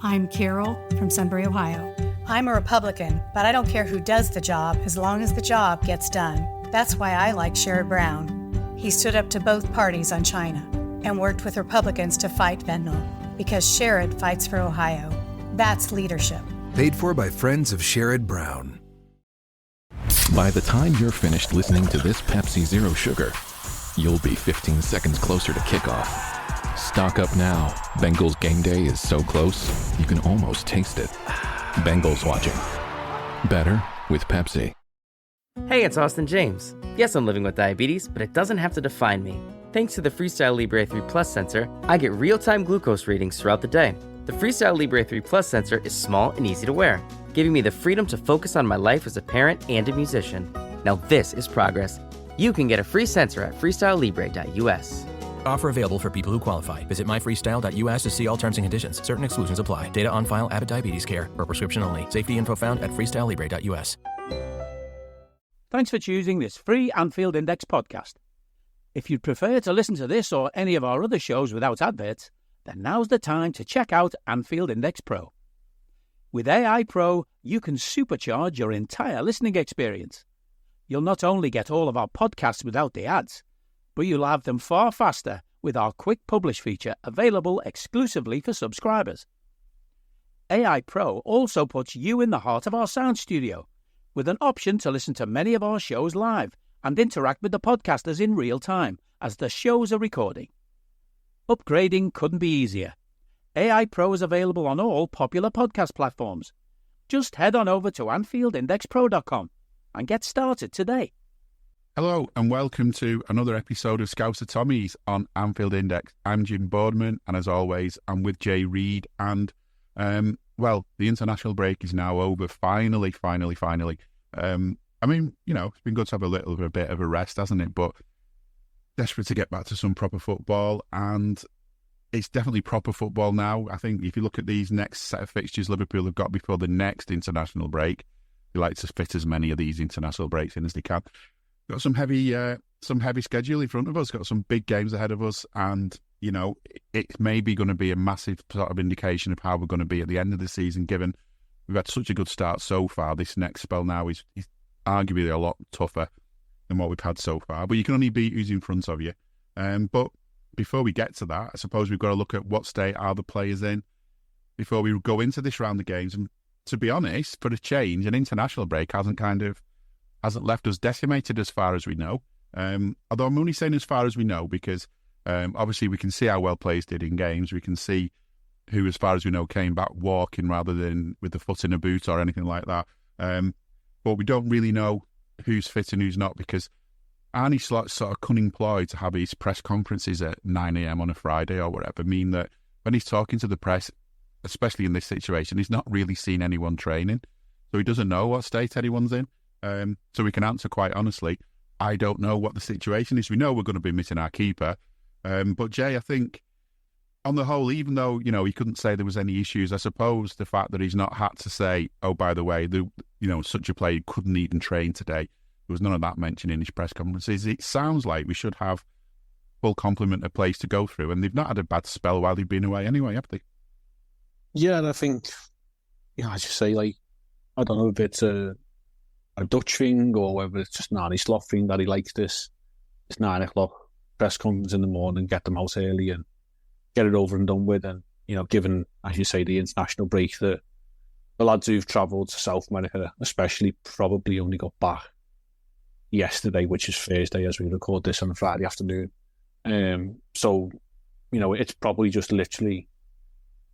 I'm Carol from Sunbury, Ohio. I'm a Republican, but I don't care who does the job as long as the job gets done. That's why I like Sherrod Brown. He stood up to both parties on China and worked with Republicans to fight fentanyl because Sherrod fights for Ohio. That's leadership. Paid for by friends of Sherrod Brown. By the time you're finished listening to this Pepsi Zero Sugar, you'll be 15 seconds closer to kickoff. Stock up now. Bengals game day is so close, you can almost taste it. Bengals watching. Better with Pepsi. Hey, it's Austin James. Yes, I'm living with diabetes, but it doesn't have to define me. Thanks to the Freestyle Libre 3 Plus sensor, I get real-time glucose readings throughout the day. The Freestyle Libre 3 Plus sensor is small and easy to wear, giving me the freedom to focus on my life as a parent and a musician. Now this is progress. You can get a free sensor at freestylelibre.us. Offer available for people who qualify. Visit myfreestyle.us to see all terms and conditions. Certain exclusions apply. Data on file. Abbott Diabetes Care. For prescription only. Safety info found at freestylelibre.us. Thanks for choosing this free Anfield Index podcast. If you'd prefer to listen to this or any of our other shows without adverts, then now's the time to check out Anfield Index Pro. With AI Pro, you can supercharge your entire listening experience. You'll not only get all of our podcasts without the ads, but you'll have them far faster with our Quick Publish feature available exclusively for subscribers. AI Pro also puts you in the heart of our sound studio, with an option to listen to many of our shows live and interact with the podcasters in real time as the shows are recording. Upgrading couldn't be easier. AI Pro is available on all popular podcast platforms. Just head on over to AnfieldIndexPro.com and get started today. Hello and welcome to another episode of Scouser Tommies on Anfield Index. I'm Jim Boardman and as always I'm with Jay Reid and the international break is now over. Finally. I mean, you know, it's been good to have a bit of a rest, hasn't it? But desperate to get back to some proper football, and it's definitely proper football now. I think if you look at these next set of fixtures Liverpool have got before the next international break, they like to fit as many of these international breaks in as they can. Got some heavy schedule in front of us. Got some big games ahead of us, and you know it may be going to be a massive sort of indication of how we're going to be at the end of the season. Given we've had such a good start so far, this next spell now is arguably a lot tougher than what we've had so far. But you can only beat who's in front of you. But before we get to that, I suppose we've got to look at what state are the players in before we go into this round of games. And to be honest, for a change, an international break hasn't left us decimated as far as we know. Although I'm only saying as far as we know because obviously we can see how well players did in games. We can see who, as far as we know, came back walking rather than with the foot in a boot or anything like that. But we don't really know who's fit and who's not because Arne Slot's sort of cunning ploy to have his press conferences at 9 a.m. on a Friday or whatever mean that when he's talking to the press, especially in this situation, he's not really seen anyone training. So he doesn't know what state anyone's in. So we can answer quite honestly, I don't know what the situation is. We know we're going to be missing our keeper. But Jay, I think on the whole, even though, you know, he couldn't say there was any issues, I suppose the fact that he's not had to say, oh, by the way, such a player couldn't even train today. There was none of that mentioned in his press conferences. It sounds like we should have full complement of plays to go through. And they've not had a bad spell while they've been away anyway, have they? Yeah, and I think, as you say, I don't know if it's a Dutch thing or whether it's just an Arne Slot thing that he likes this 9 o'clock press conference in the morning, get them out early and get it over and done with. And, you know, given, as you say, the international break, the lads who've travelled to South America especially probably only got back yesterday, which is Thursday as we record this on a Friday afternoon. So, you know, it's probably just literally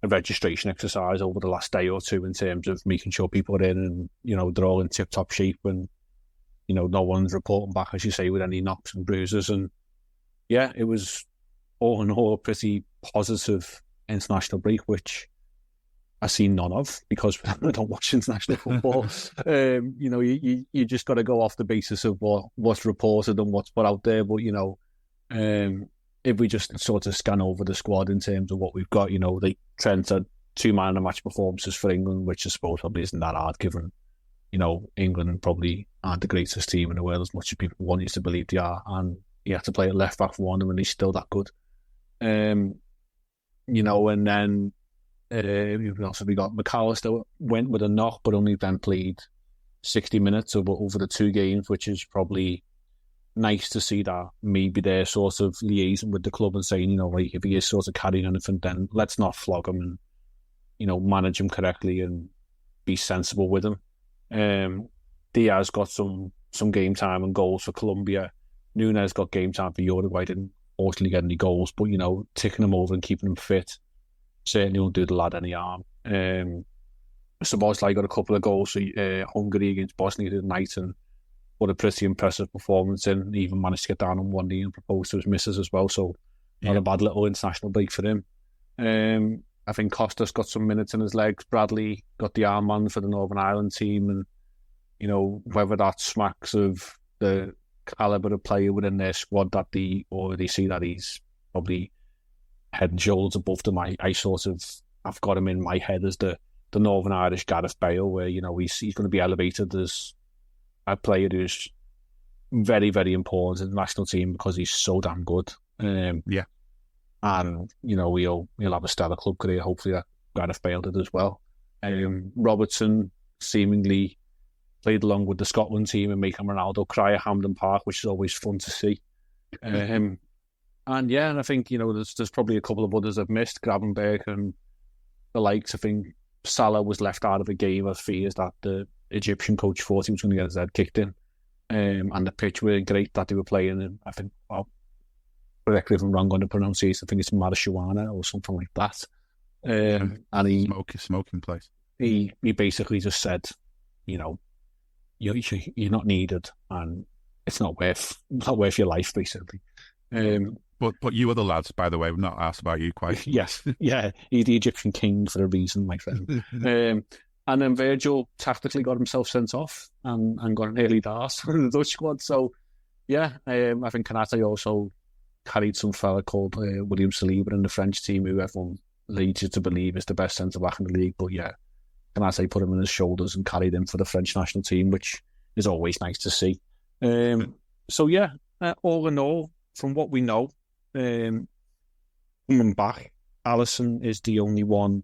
a registration exercise over the last day or two in terms of making sure people are in and, you know, they're all in tip-top shape and, you know, no one's reporting back, as you say, with any knocks and bruises. And, yeah, it was all in all a pretty positive international break, which I see none of because I don't watch international football. You know, you just got to go off the basis of what's reported and what's put out there. But, you know, if we just sort of scan over the squad in terms of what we've got, you know, Trent had 2 man of the match performances for England, which I suppose probably isn't that hard given, you know, England probably aren't the greatest team in the world as much as people want you to believe they are. And he had to play a left back for one of them and he's still that good. You know, and then We've also got McAllister went with a knock, but only then played 60 minutes over the 2 games, which is probably nice to see that maybe they're sort of liaising with the club and saying, you know, like, if he is sort of carrying anything, then let's not flog him and, you know, manage him correctly and be sensible with him. Diaz got some game time and goals for Colombia. Nunes got game time for Uruguay. Didn't fortunately get any goals, but, you know, ticking him over and keeping him fit certainly won't do the lad any harm. Szoboszlai got a couple of goals for Hungary against Bosnia the other night, and what a pretty impressive performance in. He even managed to get down on one knee and propose to his missus as well, so not a bad little international break for him. I think Costas got some minutes in his legs. Bradley got the armband for the Northern Ireland team, and, you know, whether that smacks of the calibre of player within their squad that they already see that he's probably head and shoulders above them. I've got him in my head as the Northern Irish Gareth Bale, where, you know, he's going to be elevated as a player who's very, very important in the national team because he's so damn good. And, you know, he'll have a stellar club career, hopefully, that Gareth Bale did as well. Robertson seemingly played along with the Scotland team and making Ronaldo cry at Hampden Park, which is always fun to see. And I think, you know, there's probably a couple of others I've missed, Gravenberg and the likes. I think Salah was left out of the game of fears that the Egyptian coach thought he was going to get his head kicked in. And the pitch weren't great that they were playing. And I think, correct me if I'm wrong on the pronunciation, I think it's Marijuana or something like that. And he smoking place. He basically just said, you know, you're not needed, and it's not worth your life, basically. But you other lads, by the way, we've not asked about you quite. Yes, yeah, he's the Egyptian king for a reason, my friend. And then Virgil tactically got himself sent off and got an early dart in the Dutch squad. So, yeah, I think Kanate also carried some fella called William Saliba in the French team, who everyone leads you to believe is the best centre-back in the league. But, yeah, Kanate put him on his shoulders and carried him for the French national team, which is always nice to see. So, yeah, all in all, from what we know, coming back, Alisson is the only one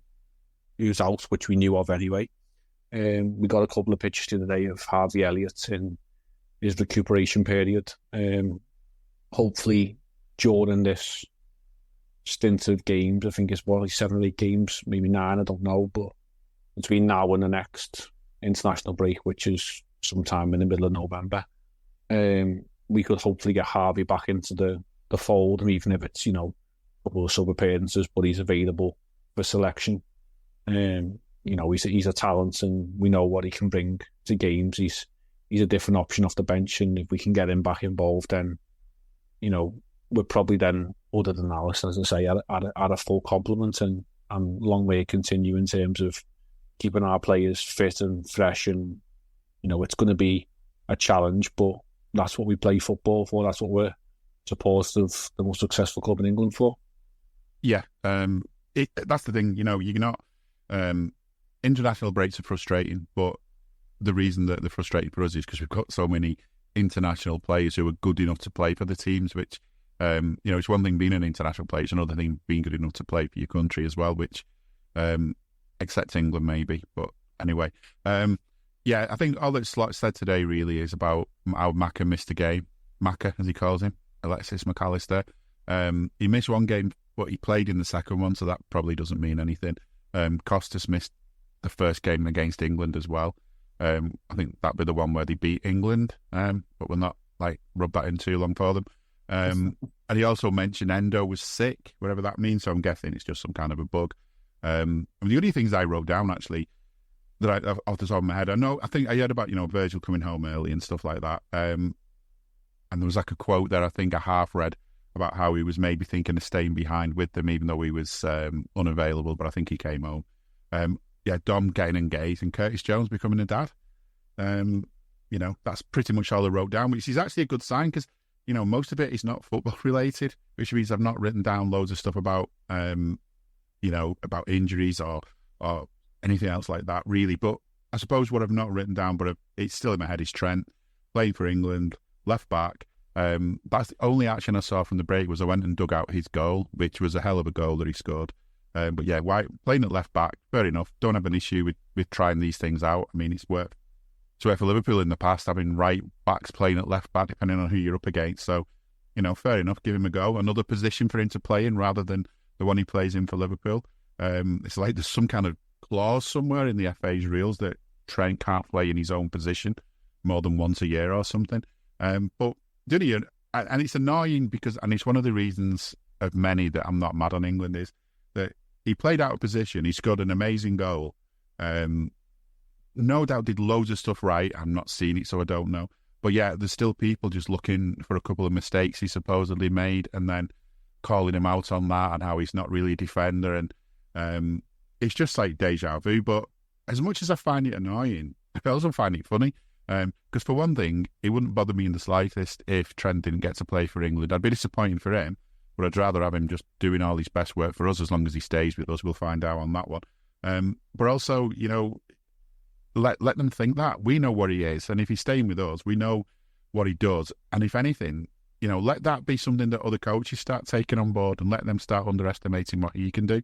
who's out, which we knew of anyway. We got a couple of pictures the other day of Harvey Elliott in his recuperation period. Hopefully, during this stint of games, I think it's like 7 or 8 games, maybe 9, I don't know, but between now and the next international break, which is sometime in the middle of November, we could hopefully get Harvey back into the fold, and even if it's, you know, a couple of sub appearances, but he's available for selection. You know, he's a talent, and we know what he can bring to games. He's a different option off the bench, and if we can get him back involved, then, you know, we're probably then, other than Alisson, as I say, at a full complement, and long way to continue in terms of keeping our players fit and fresh. And, you know, it's going to be a challenge, but that's what we play football for. That's what we're supposed to have the most successful club in England for. Yeah, that's the thing. You know, you're not. International breaks are frustrating, but the reason that they're frustrating for us is because we've got so many international players who are good enough to play for the teams, which, you know, it's one thing being an international player, it's another thing being good enough to play for your country as well, which, except England maybe, but anyway. Yeah, I think all that Slot said today really is about how Maka missed a game. Maka, as he calls him, Alexis McAllister. He missed one game, but he played in the second one, so that probably doesn't mean anything. Costas missed the first game against England as well. I think that'd be the one where they beat England, but we'll not rub that in too long for them. And he also mentioned Endo was sick, whatever that means, so I'm guessing it's just some kind of a bug. And the only things I wrote down, actually, that off the top of my head, I think I heard about, you know, Virgil coming home early and stuff like that. And there was like a quote there I think I half read about how he was maybe thinking of staying behind with them, even though he was unavailable, but I think he came home. Dom getting engaged and Curtis Jones becoming a dad. You know, that's pretty much all I wrote down, which is actually a good sign because, you know, most of it is not football related, which means I've not written down loads of stuff about, you know, about injuries or anything else like that, really. But I suppose what I've not written down, but it's still in my head, is Trent playing for England, left back. That's the only action I saw from the break was I went and dug out his goal, which was a hell of a goal that he scored. But yeah, playing at left back, fair enough. Don't have an issue with trying these things out. I mean, it's worked for Liverpool in the past, having right backs playing at left back, depending on who you're up against. So, fair enough, give him a go. Another position for him to play in rather than the one he plays in for Liverpool. It's like there's some kind of clause somewhere in the FA's rules that Trent can't play in his own position more than once a year or something. But did he? And it's annoying and it's one of the reasons of many that I'm not mad on England is that he played out of position. He scored an amazing goal. No doubt did loads of stuff right. I'm not seeing it, so I don't know. But yeah, there's still people just looking for a couple of mistakes he supposedly made and then calling him out on that and how he's not really a defender. And it's just like deja vu. But as much as I find it annoying, I also find it funny. Because for one thing, it wouldn't bother me in the slightest if Trent didn't get to play for England. I'd be disappointed for him, but I'd rather have him just doing all his best work for us as long as he stays with us. We'll find out on that one. But also, let them think that. We know what he is, and if he's staying with us, we know what he does. And if anything, let that be something that other coaches start taking on board and let them start underestimating what he can do.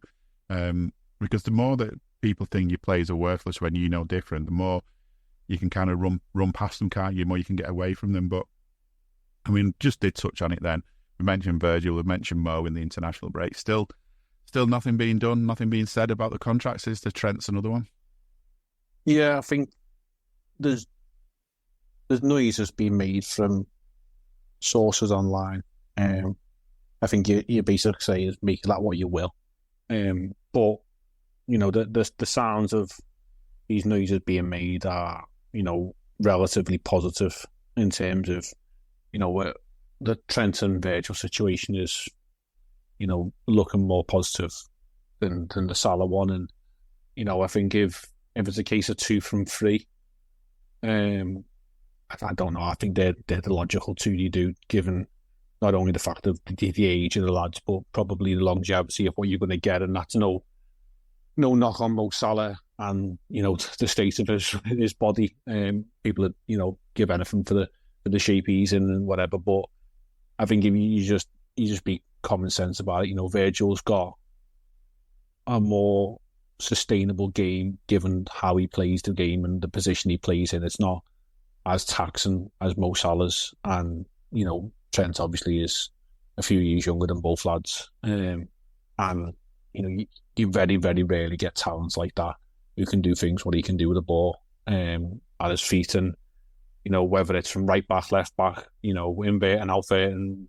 Because the more that people think your players are worthless when you know different, the more you can kind of run past them, can't you? The more you can get away from them. But, I mean, just did touch on it then. We mentioned Virgil, we mentioned Mo in the international break. Still nothing being done, nothing being said about the contracts. Is the Trent's another one? Yeah, I think there's noises being made from sources online. I think you basically say is make that what you will. But the sounds of these noises being made are relatively positive in terms of the Trent and Virgil situation is looking more positive than the Salah one. And I think if it's a case of 2 from 3, I don't know. I think they're the logical 2 you do, given not only the fact of the age of the lads, but probably the longevity of what you're going to get. And that's no knock on Mo Salah and the state of his body. People that give anything for the shape he's in and whatever. But I think if you just be common sense about it. Virgil's got a more sustainable game given how he plays the game and the position he plays in. It's not as taxing as Mo Salah's, and Trent obviously is a few years younger than both lads, and you very, very rarely get talents like that who can do things what he can do with the ball at his feet. And whether it's from right back, left back, invert and outfit, and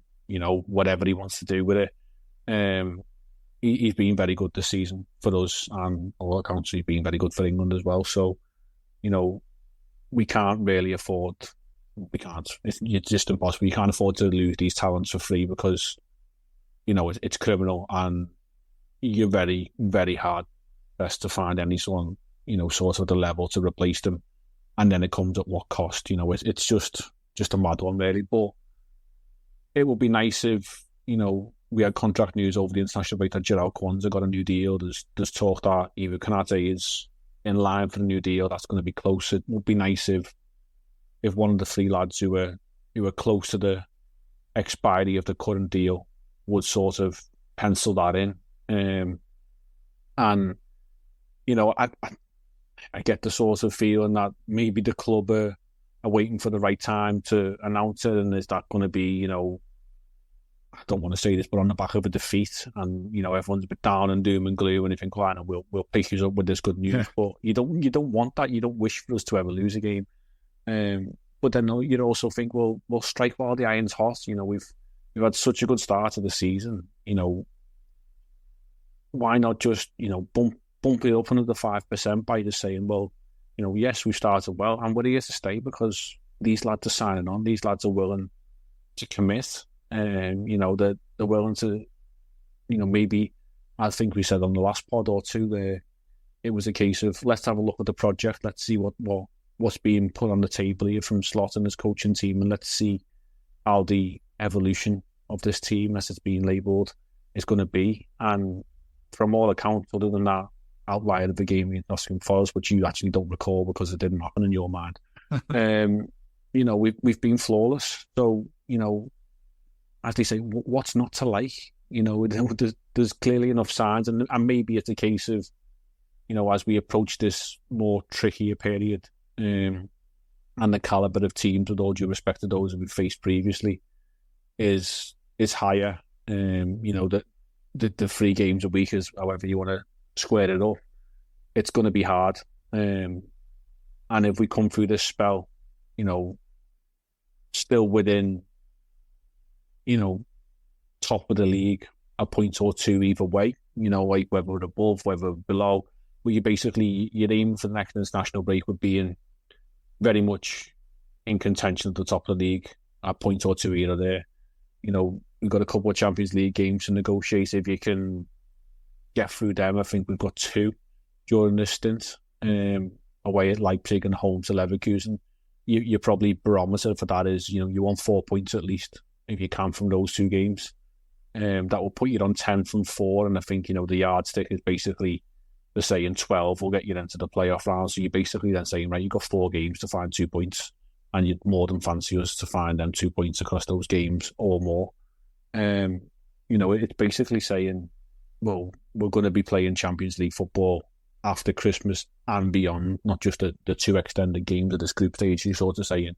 whatever he wants to do with it. He's been very good this season for us, and all accounts he's been very good for England as well. So, we can't really afford. We can't. It's just impossible. You can't afford to lose these talents for free because, it's criminal, and you're very, very hard pressed to find anyone, sort of the level to replace them, and then it comes at what cost? It's just a mad one, really. But it would be nice if we had contract news over the international break that Gerald Kwanzaa got a new deal. There's talk that Ivo Kanate is in line for the new deal. That's going to be close. It would be nice if one of the 3 lads who were close to the expiry of the current deal would sort of pencil that in. And I get the sort of feeling that maybe the club are waiting for the right time to announce it, and is that going to be, I don't want to say this, but on the back of a defeat, and everyone's a bit down and doom and gloom, and you think, right, we'll pick you up with this good news. Yeah. But you don't want that. You don't wish for us to ever lose a game. But then you'd also think, we'll strike while the iron's hot. We've had such a good start to the season. Why not just bump it up another 5% by just saying, well, yes, we started well, and we're here to stay because these lads are signing on. These lads are willing to commit. They're willing to, maybe, I think we said on the last pod or two there, it was a case of, let's have a look at the project, let's see what's being put on the table here from Slot and his coaching team, and let's see how the evolution of this team, as it's being labelled, is going to be. And from all accounts, other than that outlier of the game against Nottingham Forest, which you actually don't recall because it didn't happen in your mind, we've been flawless. So, as they say, what's not to like? There's there's clearly enough signs, and maybe it's a case of, as we approach this more trickier period, and the calibre of teams, with all due respect to those we've faced previously, is higher. The 3 games a week, is however you want to square it up, it's going to be hard. And if we come through this spell, still within, top of the league, a point or two either way, like whether we're above, whether below, where you're aiming for the next international break with being very much in contention at the top of the league, a point or two here or there. We've got a couple of Champions League games to negotiate. If you can get through them, I think we've got 2 during this stint, away at Leipzig and home to Leverkusen. Your probably barometer for that is, you want 4 points at least, if you can, from those 2 games. That will put you on 10 from 4, and I think, the yardstick is basically, they're saying 12 will get you into the playoff round. So you're basically then saying, right, you've got 4 games to find 2 points, and you'd more than fancy us to find them 2 points across those games or more. It's basically saying, well, we're going to be playing Champions League football after Christmas and beyond, not just the 2 extended games of this group stage. You're sort of saying,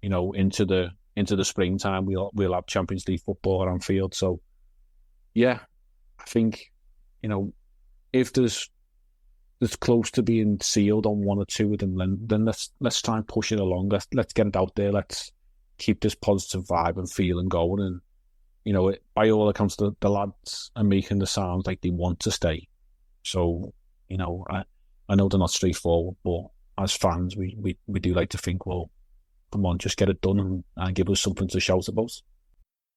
into the springtime, we'll have Champions League football at Anfield. So, yeah, I think, if there's close to being sealed on 1 or 2 of them, then let's try and push it along. Let's get it out there. Let's keep this positive vibe and feeling going. And by all accounts, the lads are making the sound like they want to stay. So, I know they're not straightforward, but as fans, we do like to think, well, come on, just get it done and give us something to shout about.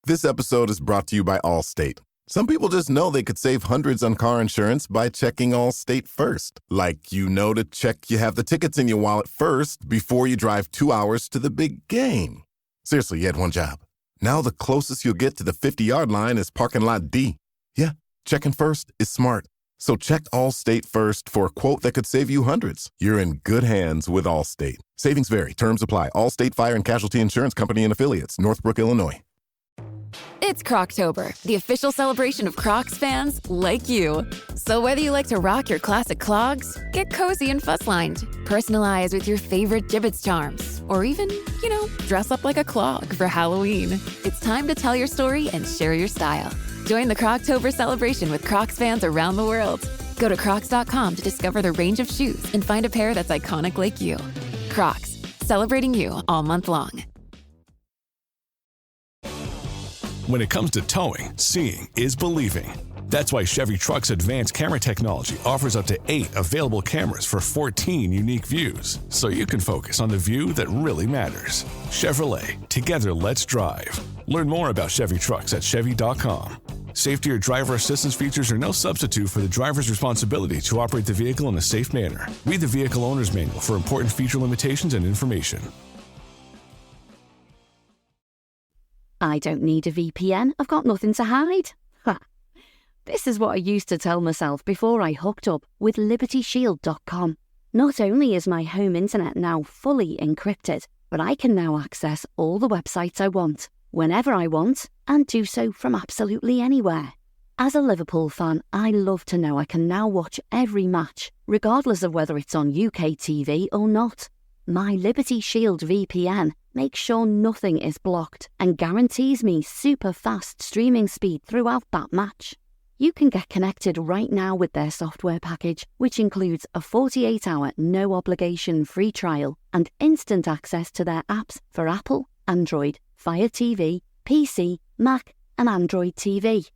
This episode is brought to you by Allstate. Some people just know they could save hundreds on car insurance by checking Allstate first. Like, to check you have the tickets in your wallet first before you drive 2 hours to the big game. Seriously, you had one job. Now the closest you'll get to the 50-yard line is parking lot D. Yeah, checking first is smart. So check Allstate first for a quote that could save you hundreds. You're in good hands with Allstate. Savings vary. Terms apply. Allstate Fire and Casualty Insurance Company and Affiliates. Northbrook, Illinois. It's Croctober, the official celebration of Crocs fans like you. So whether you like to rock your classic clogs, get cozy and fuss-lined, personalize with your favorite Jibbitz charms, or even, dress up like a clog for Halloween, it's time to tell your story and share your style. Join the Croctober celebration with Crocs fans around the world. Go to crocs.com to discover the range of shoes and find a pair that's iconic like you. Crocs, celebrating you all month long. When it comes to towing, seeing is believing. That's why Chevy Truck's advanced camera technology offers up to 8 available cameras for 14 unique views, so you can focus on the view that really matters. Chevrolet, together let's drive. Learn more about Chevy Trucks at Chevy.com. Safety or driver assistance features are no substitute for the driver's responsibility to operate the vehicle in a safe manner. Read the vehicle owner's manual for important feature limitations and information. I don't need a VPN. I've got nothing to hide. Ha. This is what I used to tell myself before I hooked up with LibertyShield.com. Not only is my home internet now fully encrypted, but I can now access all the websites I want, whenever I want, and do so from absolutely anywhere. As a Liverpool fan, I love to know I can now watch every match, regardless of whether it's on UK TV or not. My Liberty Shield VPN makes sure nothing is blocked and guarantees me super fast streaming speed throughout that match. You can get connected right now with their software package, which includes a 48-hour no-obligation free trial and instant access to their apps for Apple, Android, Fire TV, PC, Mac and Android TV.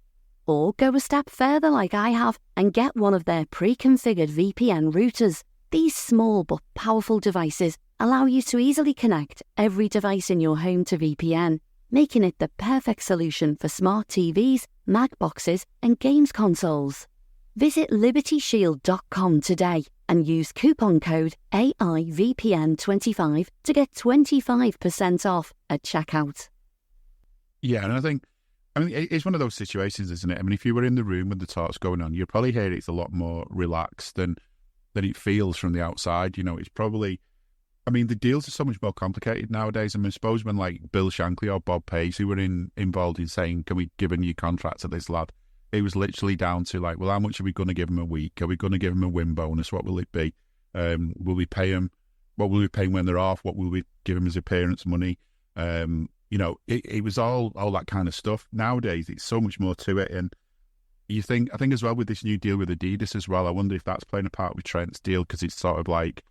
Or go a step further like I have and get one of their pre-configured VPN routers. These small but powerful devices allow you to easily connect every device in your home to VPN, making it the perfect solution for smart TVs, Mac boxes, and games consoles. Visit LibertyShield.com today and use coupon code AIVPN25 to get 25% off at checkout. Yeah, and I mean, it's one of those situations, isn't it? I mean, if you were in the room with the talks going on, you'd probably hear it's a lot more relaxed than it feels from the outside. It's probably... I mean, the deals are so much more complicated nowadays. I mean, I suppose when like Bill Shankly or Bob Pace, who were involved in saying, can we give a new contract to this lad? it was literally down to like, well, how much are we going to give him a week? Are we going to give him a win bonus? What will it be? Will we pay him? What will we pay him when they're off? What will we give him as appearance money? It was all that kind of stuff. Nowadays, it's so much more to it. And I think as well with this new deal with Adidas as well, I wonder if that's playing a part with Trent's deal, because it's sort of like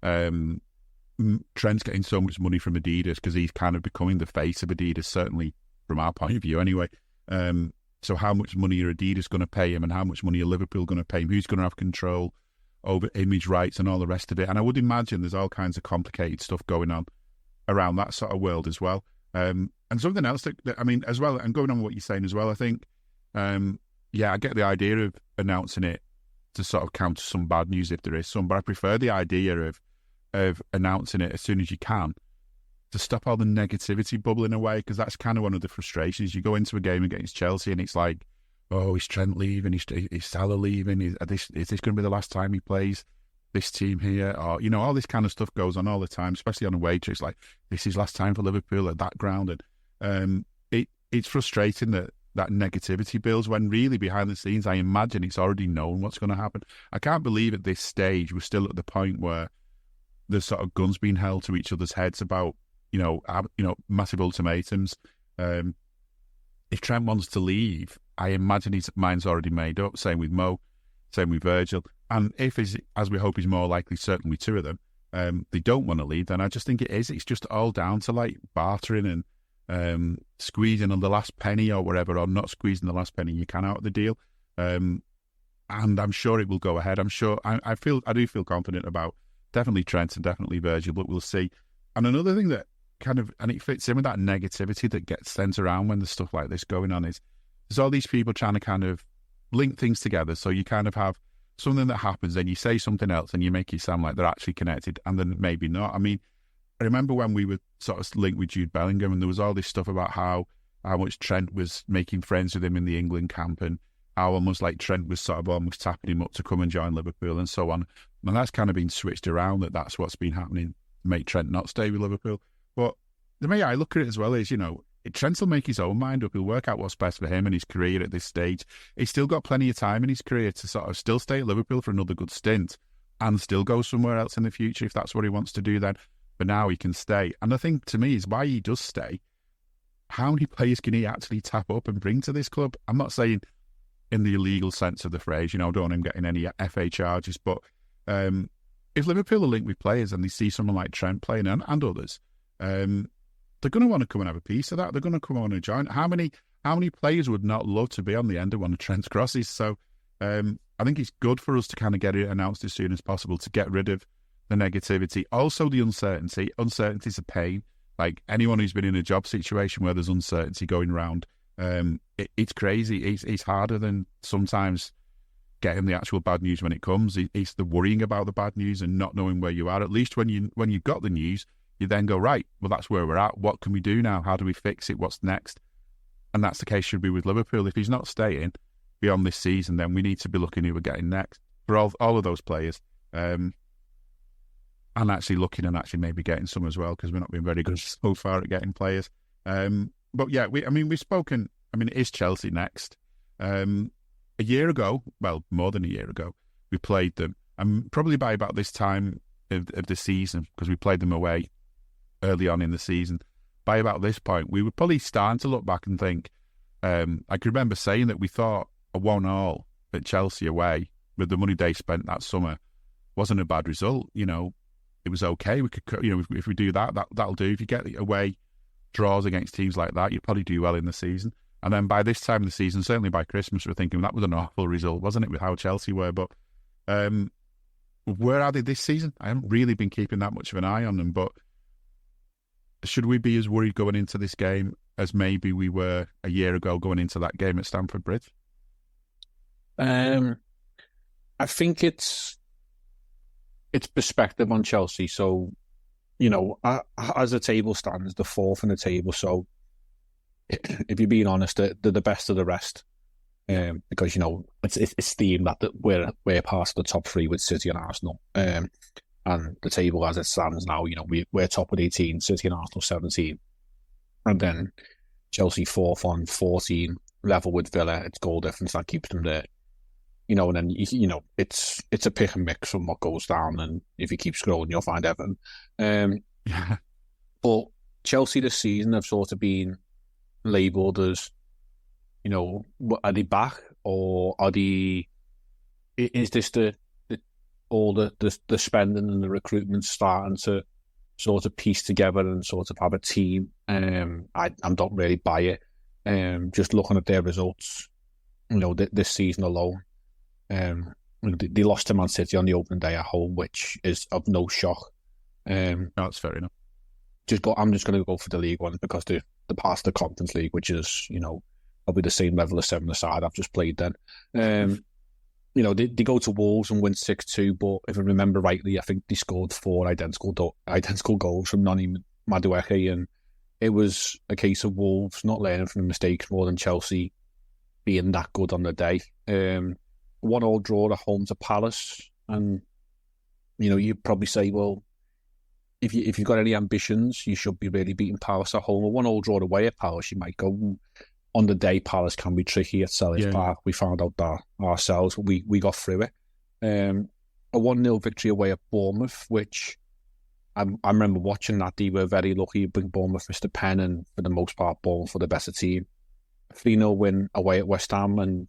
Trent's getting so much money from Adidas because he's kind of becoming the face of Adidas, certainly from our point of view anyway. So how much money are Adidas going to pay him, and how much money are Liverpool going to pay him? Who's going to have control over image rights and all the rest of it? And I would imagine there's all kinds of complicated stuff going on around that sort of world as well. And something else that I mean, as well, and going on what you're saying as well, I think, I get the idea of announcing it to sort of counter some bad news if there is some, but I prefer the idea of announcing it as soon as you can to stop all the negativity bubbling away, because that's kind of one of the frustrations. You go into a game against Chelsea and it's like, oh, is Trent leaving? Is Salah leaving? Is this going to be the last time he plays this team here? Or, all this kind of stuff goes on all the time, especially on away trips. Like, this is last time for Liverpool at that ground. And it's frustrating that negativity builds, when really behind the scenes, I imagine it's already known what's going to happen. I can't believe at this stage we're still at the point where there's sort of guns being held to each other's heads about, massive ultimatums. If Trent wants to leave, I imagine his mind's already made up. Same with Mo, same with Virgil. And if, as we hope is more likely, certainly two of them, they don't want to leave, then I just think it is. It's just all down to like bartering and squeezing on the last penny or whatever, or not squeezing the last penny you can out of the deal. And I'm sure it will go ahead. I'm sure. I do feel confident about definitely Trent and definitely Virgil, but we'll see. And another thing that and it fits in with that negativity that gets sent around when there's stuff like this going on, is there's all these people trying to kind of link things together. So you kind of have something that happens, then you say something else, and you make it sound like they're actually connected, and then maybe not. I mean, I remember when we were sort of linked with Jude Bellingham, and there was all this stuff about how much Trent was making friends with him in the England camp, and how almost like Trent was sort of almost tapping him up to come and join Liverpool and so on. And that's kind of been switched around, that's what's been happening to make Trent not stay with Liverpool. But the way I look at it as well is, Trent will make his own mind up. He'll work out what's best for him and his career at this stage. He's still got plenty of time in his career to sort of still stay at Liverpool for another good stint and still go somewhere else in the future if that's what he wants to do then. But now he can stay. And the thing to me is why he does stay, how many players can he actually tap up and bring to this club? I'm not saying in the illegal sense of the phrase, don't want him getting any FA charges, but if Liverpool are linked with players and they see someone like Trent playing and others, they're going to want to come and have a piece of that. They're going to come on and join. How many players would not love to be on the end of one of Trent's crosses? So I think it's good for us to kind of get it announced as soon as possible to get rid of the negativity. Also the uncertainty. Uncertainty's a pain. Like anyone who's been in a job situation where there's uncertainty going around, it's crazy. It's harder than sometimes getting the actual bad news when it comes. It's the worrying about the bad news and not knowing where you are. At least when you got the news, you then go, right, well, that's where we're at. What can we do now? How do we fix it? What's next? And that's the case should be with Liverpool. If he's not staying beyond this season, then we need to be looking who we're getting next for all of those players. And actually looking and actually maybe getting some as well, because we're not been very good so far at getting players. But yeah, we've spoken. It is Chelsea next. A year ago, well, more than a year ago, we played them. And probably by about this time of the season, because we played them away early on in the season, by about this point, we were probably starting to look back and think, I can remember saying that we thought a 1-1 at Chelsea away with the money they spent that summer wasn't a bad result. It was okay. We could, if we do that'll do. If you get away draws against teams like that, you'd probably do well in the season. And then by this time of the season, certainly by Christmas, we're thinking that was an awful result, wasn't it, with how Chelsea were? But where are they this season? I haven't really been keeping that much of an eye on them, but should we be as worried going into this game as maybe we were a year ago going into that game at Stamford Bridge? I think it's perspective on Chelsea. So, as the table stands, the fourth in the table. So, if you're being honest, they're the best of the rest. Because it's themed that we're part of the top three with City and Arsenal. And the table as it stands now, we're top with 18, City and Arsenal 17, and then Chelsea fourth on 14, level with Villa. It's goal difference that keeps them there. You know, and then, you know, it's a pick and mix from what goes down, and if you keep scrolling, you'll find Everton. But Chelsea this season have sort of been labelled as, you know, are they back, or are they? Is this all the spending and the recruitment starting to sort of piece together and sort of have a team? I don't really buy it. Just looking at their results, you know, this season alone. They lost to Man City on the opening day at home, which is of no shock. That's fair enough. I'm just going to go for the league ones because they passed the Conference League, which is, you know, probably the same level as 7-a-side I've just played then. You know, they go to Wolves and win 6-2, but if I remember rightly, I think they scored 4 identical goals from Noni Madueke, and it was a case of Wolves not learning from the mistakes more than Chelsea being that good on the day. 1-1 draw at home to Palace, and you know, you'd probably say, well, if you've got any ambitions, you should be really beating Palace at home. A 1-1 draw away at Palace, you might go, on the day, Palace can be tricky at Selhurst Park. We found out that ourselves. We got through it. A 1-0 victory away at Bournemouth, which I remember watching that. They were very lucky. Bring Bournemouth Mr. Penn, and for the most part, Bournemouth were the better team. 3-0 win away at West Ham, and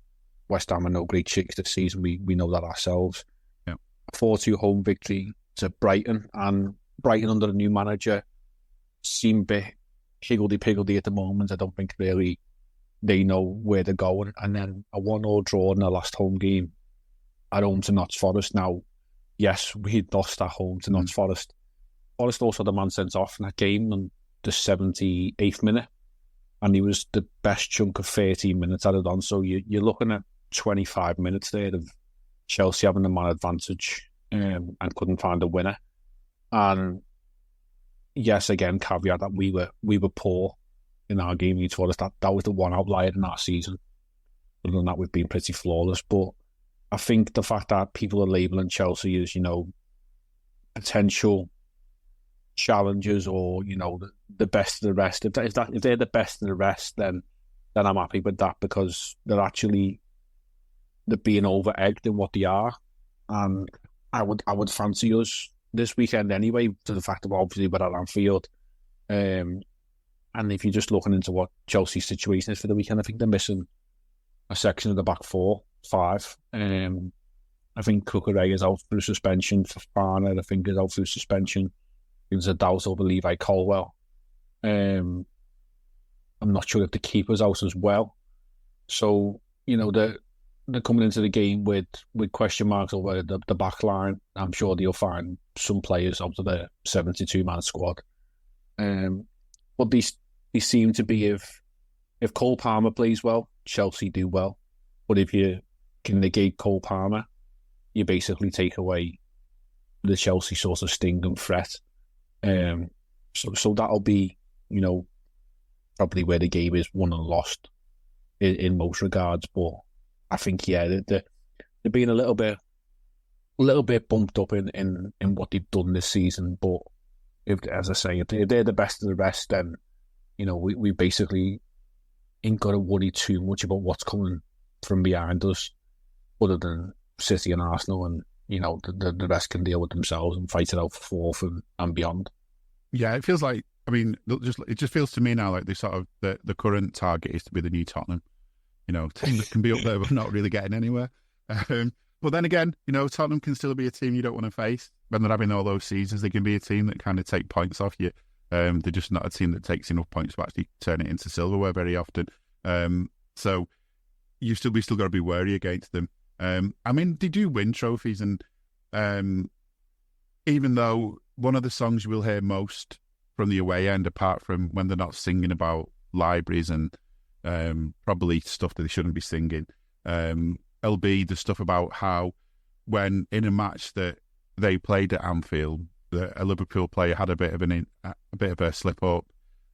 West Ham are no great chicks this season. We know that ourselves. Yeah. 4-2 home victory to Brighton, and Brighton under the new manager seem a bit higgledy-piggledy at the moment. I don't think really they know where they're going. And then a 1-1 draw in the last home game at home to Notts Forest. Now, yes, we'd lost at home to Notts Forest. Forest also had a man sent off in that game on the 78th minute, and he was the best chunk of 13 minutes added on. So you're looking at 25 minutes there of Chelsea having the man advantage and couldn't find a winner. And yes, again, caveat that we were poor in our game against Forest. That was the one outlier in our season. Other than that, we've been pretty flawless. But I think the fact that people are labelling Chelsea as, you know, potential challengers, or, you know, the best of the rest. If they're the best of the rest, then I'm happy with that, because they're being over-egged in what they are. And I would fancy us this weekend anyway, to the fact of obviously we're at Anfield. And if you're just looking into what Chelsea's situation is for the weekend, I think they're missing a section of the back 4-5. I think Cucurella is out through suspension. Fofana, I think, is out through suspension. There's a doubt over Levi Colwell. I'm not sure if the keeper's out as well. So, you know, they're coming into the game with question marks over the back line. I'm sure they'll find some players out of the 72-man squad. But they seem to be, if Cole Palmer plays well, Chelsea do well. But if you can negate Cole Palmer, you basically take away the Chelsea sort of sting and threat. So that'll be, you know, probably where the game is won and lost in most regards. But I think, yeah, they're being a little bit bumped up in what they've done this season. But as I say, if they're the best of the rest, then, you know, we basically ain't got to worry too much about what's coming from behind us, other than City and Arsenal, and, you know, the rest can deal with themselves and fight it out for fourth and beyond. Yeah, it feels like, I mean, it just feels to me now like the current target is to be the new Tottenham. You know, team that can be up there but not really getting anywhere. But then again, you know, Tottenham can still be a team you don't want to face. When they're having all those seasons, they can be a team that kind of take points off you. They're just not a team that takes enough points to actually turn it into silverware very often. So we still got to be wary against them. I mean, they do win trophies, and even though one of the songs you will hear most from the away end, apart from when they're not singing about libraries and probably stuff that they shouldn't be singing, it'll be the stuff about how when in a match that they played at Anfield, a Liverpool player had a bit of a slip up,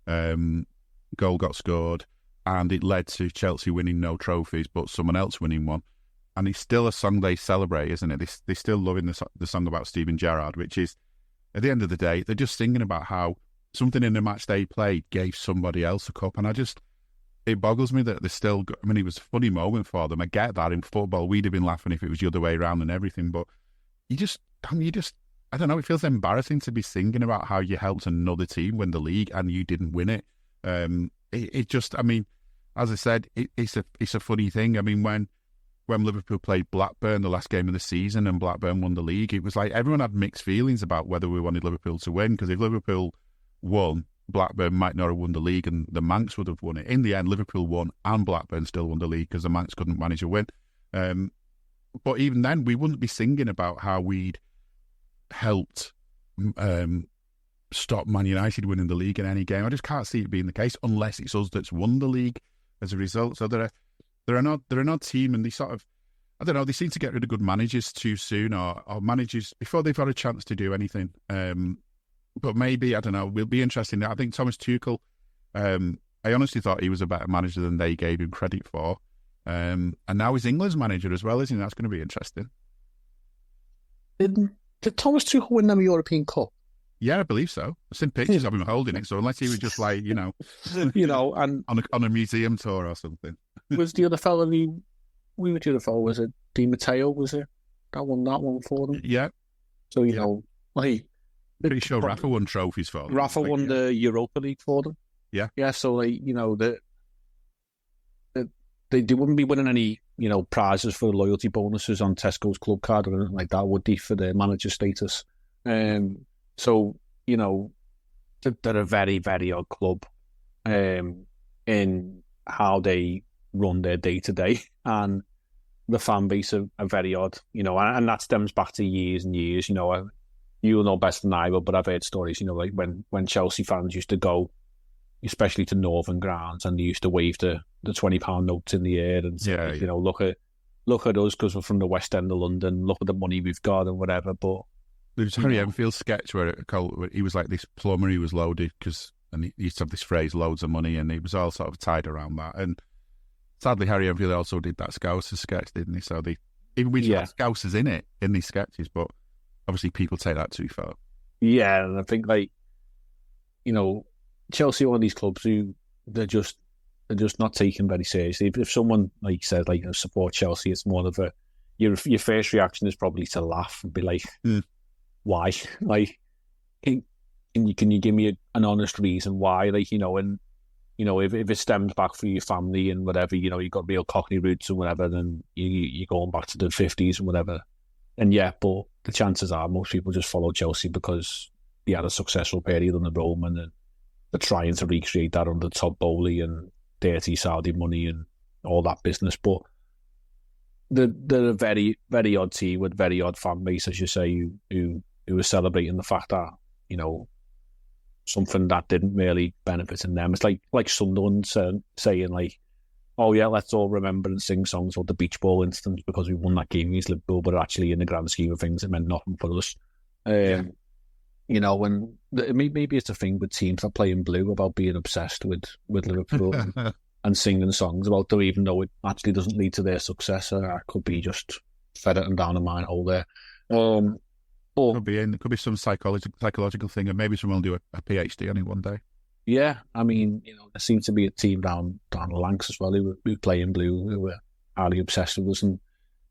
goal got scored, and it led to Chelsea winning no trophies, but someone else winning one. And it's still a song they celebrate, isn't it? They're still loving the song about Steven Gerrard, which is, at the end of the day, they're just singing about how something in the match they played gave somebody else a cup. And it boggles me that they're still. I mean, it was a funny moment for them. I get that in football, we'd have been laughing if it was the other way around and everything. But you just, I don't know. It feels embarrassing to be singing about how you helped another team win the league and you didn't win it. It just, I mean, as I said, it's a funny thing. I mean, when Liverpool played Blackburn the last game of the season and Blackburn won the league, it was like everyone had mixed feelings about whether we wanted Liverpool to win, because if Liverpool won, Blackburn might not have won the league and the Manx would have won it. In the end, Liverpool won and Blackburn still won the league because the Manx couldn't manage a win. But even then, we wouldn't be singing about how we'd helped stop Man United winning the league in any game. I just can't see it being the case unless it's us that's won the league as a result. So they're an odd team, and they sort of, I don't know, they seem to get rid of good managers too soon, or managers before they've had a chance to do anything. But maybe, I don't know, will be interesting. I think Thomas Tuchel, I honestly thought he was a better manager than they gave him credit for. And now he's England's manager as well, isn't he? That's going to be interesting. Did Thomas Tuchel win them a European Cup? Yeah, I believe so. I've seen pictures of him holding it, so unless he was just like, and and on a museum tour or something. Was the other fella was it Di Matteo, was it? That one for them? Yeah. So, pretty sure Rafa won trophies for them. Rafa won the Europa League for them. Yeah. Yeah, so they wouldn't be winning any, prizes for loyalty bonuses on Tesco's club card or anything like that, would they, for their manager status? So, they're a very, very odd club in how they run their day-to-day, and the fan base are very odd, and that stems back to years and years. You'll know best than I will, but I've heard stories, like when Chelsea fans used to go, especially to Northern grounds, and they used to wave the £20 notes in the air and say, look at us because we're from the West End of London, look at the money we've got and whatever. But there was Harry Enfield sketch where he was like this plumber, he was loaded and he used to have this phrase, loads of money, and it was all sort of tied around that. And sadly, Harry Enfield also did that Scouser sketch, didn't he? So even we had Scousers in these sketches, but obviously people take that too far. Yeah, and I think Chelsea are one of these clubs who they're just not taken very seriously. If someone says support Chelsea, it's more of your first reaction is probably to laugh and be like, why? Can you give me an honest reason why? If it stems back through your family and whatever, you've got real Cockney roots and whatever, then you're going back to the 50s and whatever. And but the chances are most people just follow Chelsea because they had a successful period under Roman, and they're trying to recreate that under Todd Bowley and dirty Saudi money and all that business. But they're a very, very odd team with very odd fan base, as you say, who are celebrating the fact that, something that didn't really benefit in them. It's like Sunderland saying oh yeah, let's all remember and sing songs about the beach ball instance because we won that game against Liverpool, but actually in the grand scheme of things, it meant nothing for us. And maybe it's a thing with teams that play in blue about being obsessed with Liverpool and singing songs about them, even though it actually doesn't lead to their success. It could be just ferreting down a mine hole there. Could be some psychological thing, and maybe someone will do a PhD on it one day. Yeah, I mean, there seems to be a team down the Lancs as well who play in blue, who are highly obsessed with us, and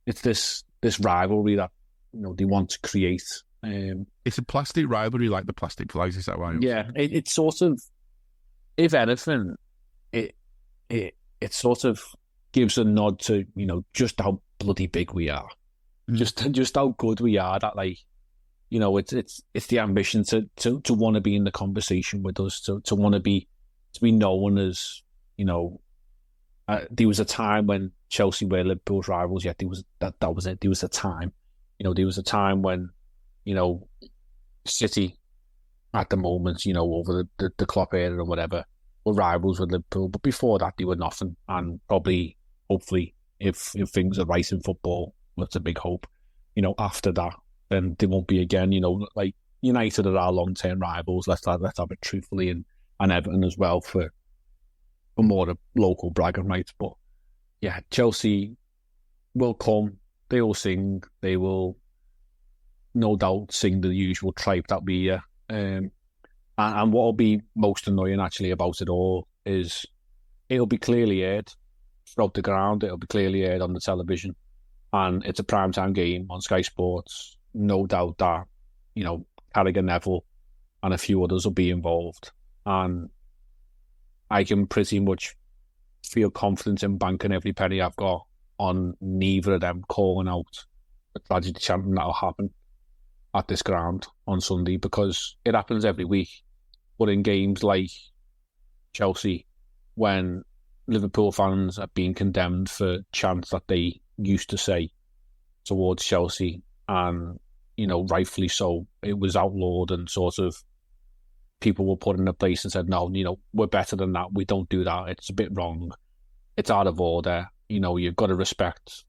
it's this rivalry that they want to create. It's a plastic rivalry, like the plastic flags. Is that why? Yeah, it's sort of, if anything, it sort of gives a nod to just how bloody big we are, just how good we are. That it's the ambition to want to be in the conversation with us, to want to be known as there was a time when Chelsea were Liverpool's rivals. Yet that was it. There was a time, there was a time when City at the moment, over the Klopp era or whatever, were rivals with Liverpool. But before that, they were nothing. And probably, hopefully, if things are right in football, that's a big hope. After that, then they won't be again. United are our long-term rivals. Let's have it truthfully, and Everton as well for more of local bragging rights. But yeah, Chelsea will come. They will sing. They will no doubt sing the usual tripe that we hear. And what will be most annoying actually about it all is it'll be clearly aired throughout the ground. It'll be clearly aired on the television. And it's a primetime game on Sky Sports. No doubt that, Carragher, Neville and a few others will be involved. And I can pretty much feel confident in banking every penny I've got on neither of them calling out the tragedy chanting that'll happen at this ground on Sunday, because it happens every week. But in games like Chelsea, when Liverpool fans are being condemned for chants that they used to say towards Chelsea, and, rightfully so, it was outlawed, and sort of people were put in a place and said, no, we're better than that. We don't do that. It's a bit wrong. It's out of order. You've got to respect,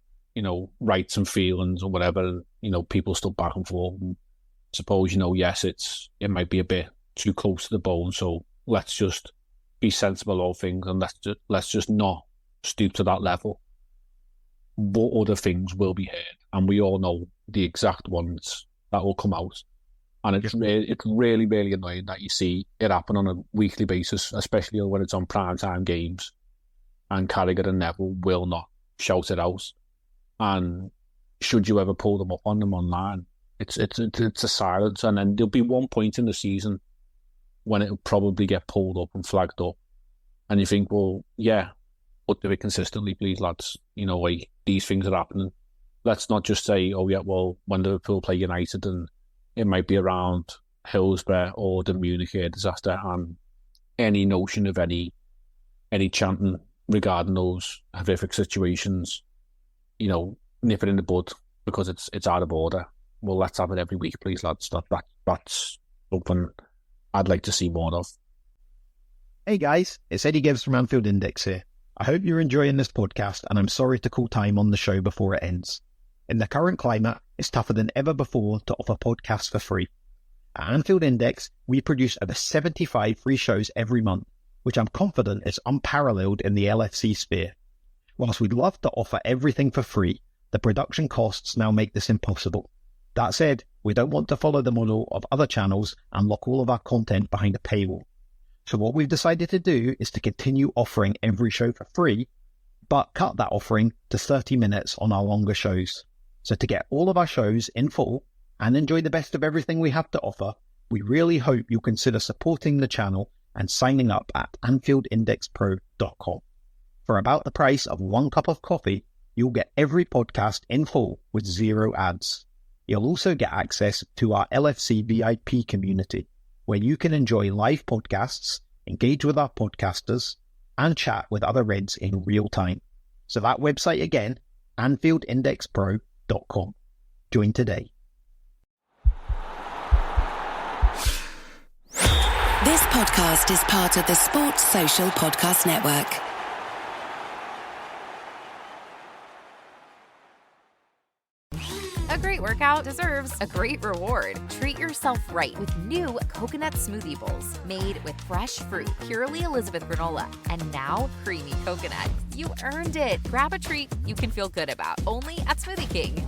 rights and feelings or whatever. People still back and forth. And suppose, yes, it might be a bit too close to the bone. So let's just be sensible of things, and let's just not stoop to that level. But other things will be heard, and we all know the exact ones that will come out. And it's really, really annoying that you see it happen on a weekly basis, especially when it's on primetime games, and Carragher and Neville will not shout it out. And should you ever pull them up on them online, it's a silence. And then there'll be one point in the season when it'll probably get pulled up and flagged up, and you think, well, yeah, but do it consistently, please, lads. These things are happening. Let's not just say, oh yeah, well, when Liverpool play United, and it might be around Hillsborough or the Munich air disaster, and any notion of any chanting regarding those horrific situations, nip it in the bud, because it's out of order. Well, let's have it every week, please, lads. That's something I'd like to see more of. Hey guys, it's Eddie Gibbs from Anfield Index here. I hope you're enjoying this podcast, and I'm sorry to call time on the show before it ends. In the current climate, it's tougher than ever before to offer podcasts for free. At Anfield Index, we produce over 75 free shows every month, which I'm confident is unparalleled in the LFC sphere. Whilst we'd love to offer everything for free, the production costs now make this impossible. That said, we don't want to follow the model of other channels and lock all of our content behind a paywall. So what we've decided to do is to continue offering every show for free, but cut that offering to 30 minutes on our longer shows. So to get all of our shows in full and enjoy the best of everything we have to offer, we really hope you'll consider supporting the channel and signing up at AnfieldIndexPro.com. For about the price of one cup of coffee, you'll get every podcast in full with 0 ads. You'll also get access to our LFC VIP community, where you can enjoy live podcasts, engage with our podcasters, and chat with other Reds in real time. So that website again, AnfieldIndexPro.com. Join today. This podcast is part of the Sports Social Podcast Network. A great workout deserves a great reward. Treat yourself right with new coconut smoothie bowls made with fresh fruit, purely Elizabeth granola, and now creamy coconut. You earned it. Grab a treat you can feel good about, only at Smoothie King.